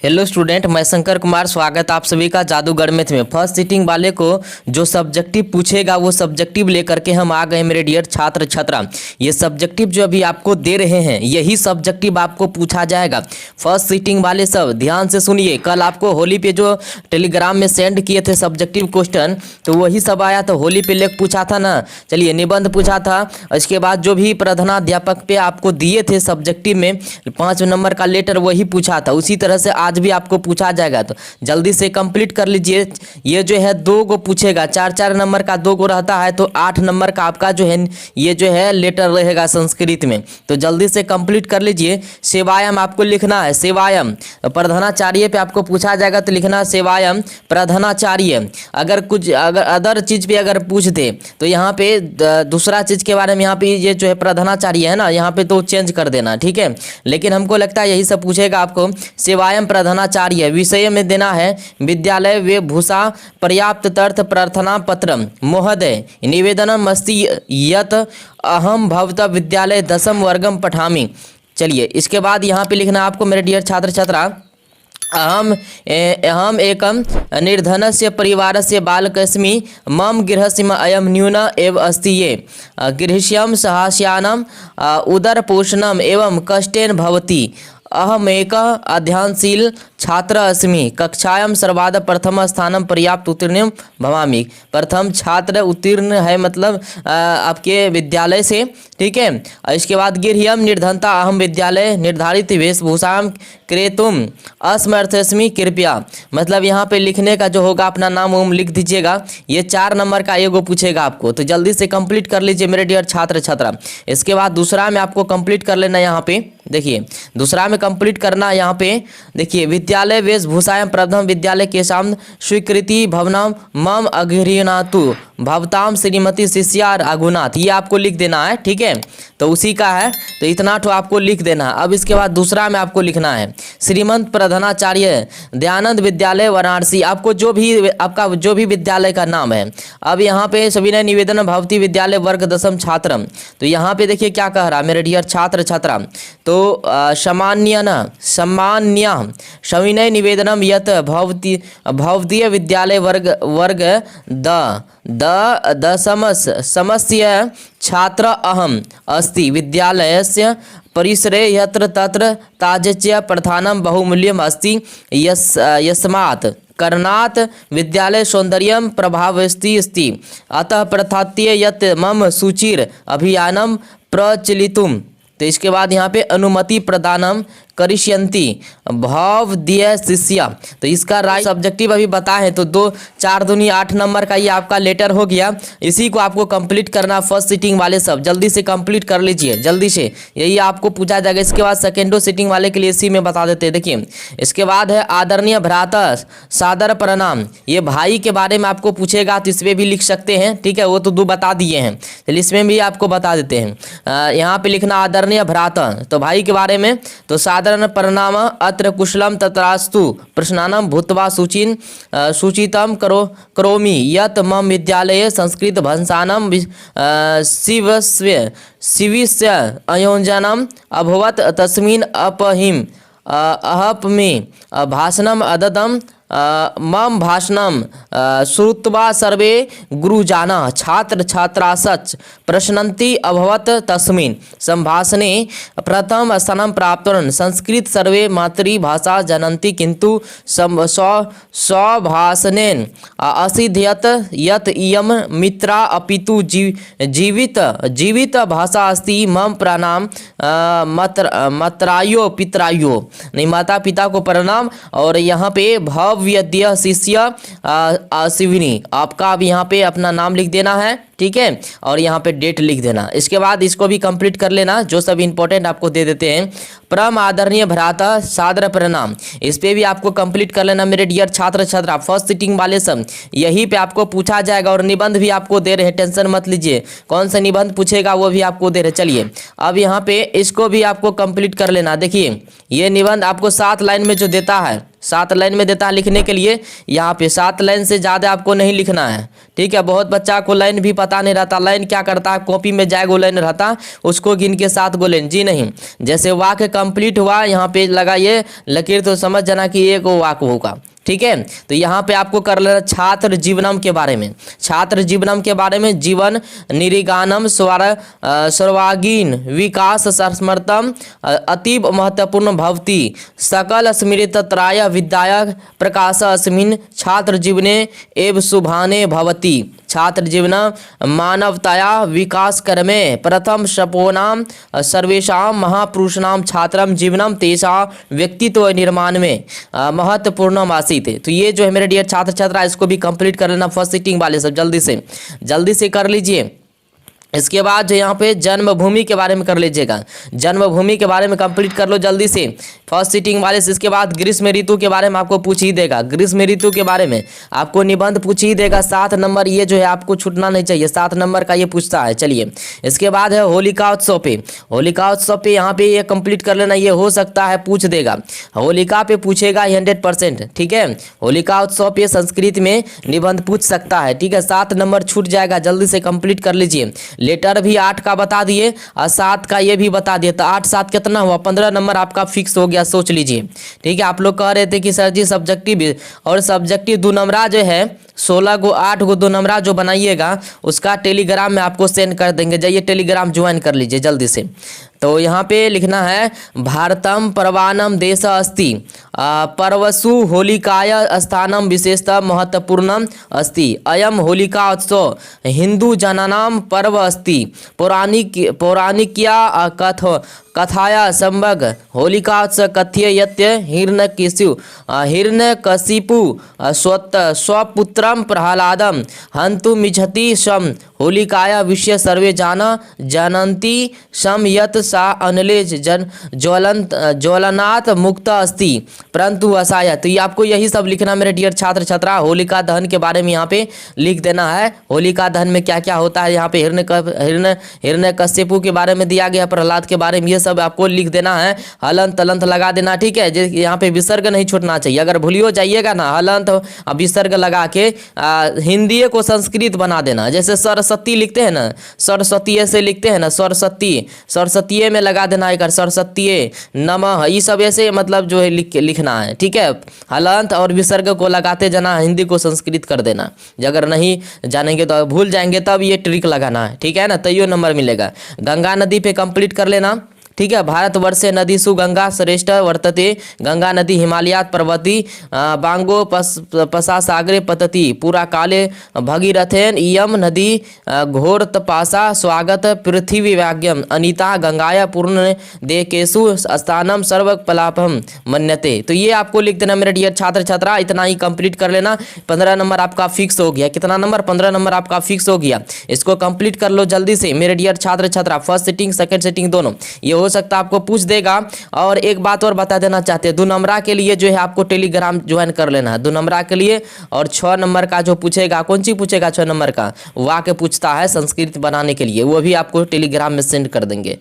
Hello student, मैं शंकर कुमार। स्वागत आप सभी का जादूगर मैथ में। फर्स्ट सीटिंग वाले को जो सब्जेक्टिव पूछेगा वो सब्जेक्टिव लेकर के हम आ गए मेरे डियर छात्र छात्रा। ये सब्जेक्टिव जो अभी आपको दे रहे हैं यही सब्जेक्टिव आपको पूछा जाएगा। फर्स्ट सीटिंग वाले सब ध्यान से सुनिए। कल आपको होली पे जो टेलीग्राम में सेंड किए थे सब्जेक्टिव क्वेश्चन, तो वही सब आया था। होली पे लेख पूछा था ना, चलिए निबंध पूछा था। इसके बाद जो भी प्रधानाध्यापक पे आपको दिए थे सब्जेक्टिव में 5 नंबर का लेटर, वही पूछा था। उसी तरह से आज भी आपको पूछा जाएगा, तो जल्दी से कंप्लीट कर लीजिए। ये जो है 2 गो पूछेगा, 4 नंबर का 2 गो रहता है, तो 8 नंबर का आपका जो है ये जो है लेटर रहेगा संस्कृत में। तो जल्दी से कंप्लीट कर लीजिए। सेवायम आपको लिखना है, सेवायम। प्रधानाचार्य पे आपको पूछा जाएगा तो लिखना सेवायम प्रधानाचार्य। अगर अदर चीज पे अगर पूछ दे तो यहाँ पे दूसरा चीज के बारे में, यहाँ पे ये जो है प्रधानाचार्य है ना, यहाँ पे तो चेंज कर देना, ठीक है। लेकिन हमको लगता है यही सब पूछेगा आपको। सेवायम प्रधानाचार्य विषय में देना है विद्यालय वे भूषा पर्याप्त तर्थ प्रार्थना पत्रम महोदय निवेदनम अस्ति यत अहम भवता विद्यालय 10वीं वर्गम पठामि। चलिए इसके बाद यहाँ पे लिखना आपको मेरे डियर छात्र छात्रा, अहम एकम निर्धनस्य परिवारस्य बालकस्मि मम गृहस्य अयम न्यून एव अस्ति ये गृह्यम सहास्यानम उदरपोषणम एवं कष्टेन भवति। अहमेक अध्ययनशील छात्र अस्मि कक्षायां सर्वाद प्रथम स्थानं पर्याप्त उत्तीर्ण भवामि। प्रथम छात्र उत्तीर्ण है मतलब आपके विद्यालय से, ठीक है। इसके बाद गृह्यम निर्धनता अहम विद्यालय निर्धारित वेशभूषां क्रेतुम असमर्थस्मि कृपया। मतलब यहाँ पे लिखने का जो होगा अपना नाम उम लिख दीजिएगा। ये 4 नंबर का एगो पूछेगा आपको, तो जल्दी से कंप्लीट कर लीजिए मेरे डियर छात्र छात्रा। इसके बाद दूसरा में आपको कंप्लीट कर लेना। यहाँ पे देखिए दूसरा में कंप्लीट करना। यहाँ पे देखिए विद्यालय वेशभूषायां प्रथम विद्यालय के सामने स्वीकृति भवनम मम अगृह्णातु भवताम श्रीमती शिष्यार अगुनाथ। ये आपको लिख देना है, ठीक है। तो उसी का है, तो इतना तो आपको लिख देना है। अब इसके बाद दूसरा में आपको लिखना है श्रीमंत प्रधानाचार्य दयानंद विद्यालय वाराणसी। आपको जो भी आपका जो भी विद्यालय का नाम है। अब यहाँ पे सविनय निवेदन भवती विद्यालय वर्ग 10वीं छात्रम। तो यहाँ पे देखिए क्या कह रहा है मेरे डियर छात्र छात्रा। तो सम्मान्य सविनय निवेदनम यत भवदीय विद्यालय वर्ग दशमस्य छात्र अहम अस्ति विद्यालयस्य परिसरे यत्र तत्र ताज्य प्रधानम बहुमूल्यम अस्ति यस्मात् करणात् विद्यालय सौंदर्यम प्रभावस्ति अस्ति अतः प्रथात्य यत् मम सूचिर अभियानम प्रचलितुम। तो इसके बाद यहाँ पे अनुमति प्रदानम करिष्यन्ति भवदीय शिष्या। तो इसका राइट सब्जेक्टिव अभी बताए तो 2 4 दूनी 8 नंबर का ये आपका लेटर हो गया। इसी को आपको कंप्लीट करना। फर्स्ट सीटिंग वाले सब जल्दी से कंप्लीट कर लीजिए, जल्दी से, यही आपको पूछा जाएगा। इसके बाद सेकेंडो सीटिंग वाले के लिए इसी में बता देते हैं। देखिए इसके बाद है आदरणीय भ्राता सादर प्रणाम। ये भाई के बारे में आपको पूछेगा तो इसमें भी लिख सकते हैं, ठीक है। वो तो 2 बता दिए हैं, चलिए इसमें भी आपको बता देते हैं। यहाँ पे लिखना आदरणीय भ्राता, तो भाई के बारे में। तो साधारण परिणाम अत्र कुशलम तत्रास्तु प्रश्नानां भूत्वा सूचितं करोमि यत् मम विद्यालये संस्कृत भाषाणां शिविस्य आयोजनम् अभवत् तस्मिन् अहपमि भाषणम् अददम् मम भाषणं श्रुत्वा सर्वे गुरुजानः छात्र छात्राश्च प्रश्नन्ति अभवत् तस्मिन् संभाषणे प्रथम स्थानं प्राप्तवान्। संस्कृत सर्वे मातृभाषा जानन्ति किन्तु स्वभाषणेन असिध्यत यत् इयं मित्रा अपितु जीवित भाषा अस्ति मम प्रणाम मात्रायो पित्रायो। नहीं, माता पिता को प्रणाम। और यहाँ पे भव्य शिष्य शिविनी, आपका अब यहाँ पे अपना नाम लिख देना है, ठीक है। और यहाँ पे डेट लिख देना। इसके बाद इसको भी कंप्लीट कर लेना, जो सब इंपॉर्टेंट आपको दे देते हैं। परम आदरणीय भ्राता सादर प्रणाम, इस पे भी आपको कंप्लीट कर लेना मेरे डियर छात्र छात्रा। फर्स्ट सीटिंग वाले सब यही पे आपको पूछा जाएगा। और निबंध भी आपको दे रहे हैं, टेंशन मत लीजिए। कौन सा निबंध पूछेगा वो भी आपको दे रहे। चलिए अब यहाँ पे इसको भी आपको कंप्लीट कर लेना। देखिए ये निबंध आपको 7 लाइन में जो देता है, 7 लाइन में देता है लिखने के लिए। यहाँ पे 7 लाइन से ज़्यादा आपको नहीं लिखना है, ठीक है। बहुत बच्चा को लाइन भी पता नहीं रहता, लाइन क्या करता है, कॉपी में जाए गो लाइन रहता उसको गिन के 7 गो लाइन, जी नहीं। जैसे वाक्य कंप्लीट हुआ, यहाँ पे लगाइए लकीर तो समझ जाना कि एक वाक्य होगा, ठीक है। तो यहाँ पे आपको कर लेना छात्र जीवनम के बारे में, छात्र जीवनम के बारे में, जीवन निरीगानम सर्वांगीण विकास समर्थम अतीब महत्वपूर्ण भवति सकल स्मृतत्राय विद्या प्रकाश अस्मिन् छात्र जीवने एव शुभाने भवति। छात्र जीवन मानवताया विकास क्रमे प्रथम शपोनाम सर्वेषां महापुरुषाणां छात्रम जीवनम तेषां व्यक्तित्व निर्माण में महत्वपूर्ण आसीत। तो ये जो है मेरे डियर छात्र छात्रा, इसको भी कंप्लीट कर लेना फर्स्ट सिटिंग वाले सब, जल्दी से कर लीजिए। इसके बाद जो यहाँ पे जन्मभूमि के बारे में कर लीजिएगा, जन्मभूमि के बारे में कंप्लीट कर लो जल्दी से फर्स्ट सिटिंग वाले से। इसके बाद ग्रीष्म ऋतु के बारे में आपको पूछ ही देगा, ग्रीष्म ऋतु के बारे में आपको निबंध पूछ ही देगा 7 नंबर, ये जो है आपको छूटना नहीं चाहिए, 7 नंबर का ये पूछता है। चलिए इसके बाद है होलिका उत्सव पे, होलिका उत्सव पे यहाँ पे ये कंप्लीट कर लेना, ये हो सकता है पूछ देगा, होलिका पे पूछेगा 100%, ठीक है। होलिका उत्सव पे संस्कृत में निबंध पूछ सकता है, ठीक है। 7 नंबर छूट जाएगा, जल्दी से कंप्लीट कर लीजिए। लेटर भी 8 का बता दिए और 7 का ये भी बता दिए, तो 8 7 कितना हुआ, 15 नंबर आपका फिक्स हो गया, सोच लीजिए, ठीक है। आप लोग कह रहे थे कि सर जी सब्जेक्टिव और सब्जेक्टिव 2 नंबरा जो है 16 गो 8 गो 2 नंबरा जो बनाइएगा उसका टेलीग्राम में आपको सेंड कर देंगे, जाइए टेलीग्राम ज्वाइन कर लीजिए जल्दी से। तो यहाँ पे लिखना है भारतम परवानम देश अस्ति पर्वसु होलिकाय स्थानम विशेषतः महत्वपूर्णम अस्ति अयम होलिका उत्सव हिंदू जनानां पर्व अस्ति पौराणिकया कथाया संबग होलिका उत्सव कथ्यते हिरण्यकशिपु स्वपुत्रम प्रह्लादम हन्तुमिच्छति शम होलिकाया विषय सर्वे जानन्ति शम यत् सा अनले ज्वलनात् मुक्त अस्ति परंतु असाय। तो ये आपको यही सब लिखना मेरे डियर छात्र छात्रा, होलिका दहन के बारे में यहाँ पे लिख देना है, होलिका दहन में क्या क्या होता है। यहाँ पे हिरण्यकशिपु के बारे में दिया गया, प्रहलाद के बारे में, ये सब आपको लिख देना है, हलंत तलंत लगा देना, ठीक है। यहाँ पे विसर्ग नहीं छूटना चाहिए, अगर भूलियो जाइएगा ना हलंत विसर्ग लगा के हिंदी को संस्कृत बना देना। जैसे सरस्वती लिखते हैं ना, सरस्वती से लिखते हैं ना, सरस्वती सरस्वती में लगा देना एक सरस्वती नमः, ये सब ऐसे मतलब जो है लिखना है, ठीक है। हलंत और विसर्ग को लगाते जाना, हिंदी को संस्कृत कर देना। अगर नहीं जानेंगे तो भूल जाएंगे तब ये ट्रिक लगाना है, ठीक है ना, तैयो नंबर मिलेगा। गंगा नदी पे कंप्लीट कर लेना, ठीक है। भारतवर्षे नदीसु गंगा श्रेष्ठ वर्तते गंगा नदी हिमालयात पर्वती बांगो पसा सागरे पतति पूरा काले भगीरथेन इयम नदी घोर तपासा स्वागत पृथ्वी व्याग्यम अनिता गंगाया पूर्ण देकेशु स्थानम सर्व पलापम मन्यते। तो ये आपको लिख देना मेरे डियर छात्र छात्रा, इतना ही कंप्लीट कर लेना। 15 नंबर आपका फिक्स हो गया, कितना नंबर, 15 नंबर आपका फिक्स हो गया। इसको कंप्लीट कर लो जल्दी से मेरे डियर छात्र छात्रा, फर्स्ट सिटिंग सेकंड सिटिंग दोनों, ये हो सकता है आपको पूछ देगा। और एक बात और बता देना चाहते हैं, 2 नंबरा के लिए जो है आपको टेलीग्राम ज्वाइन कर लेना है 2 नंबरा के लिए। और 6 नंबर का जो पूछेगा, कौन सी पूछेगा 6 नंबर का, वाक्य पूछता है संस्कृत बनाने के लिए, वो भी आपको टेलीग्राम में सेंड कर देंगे।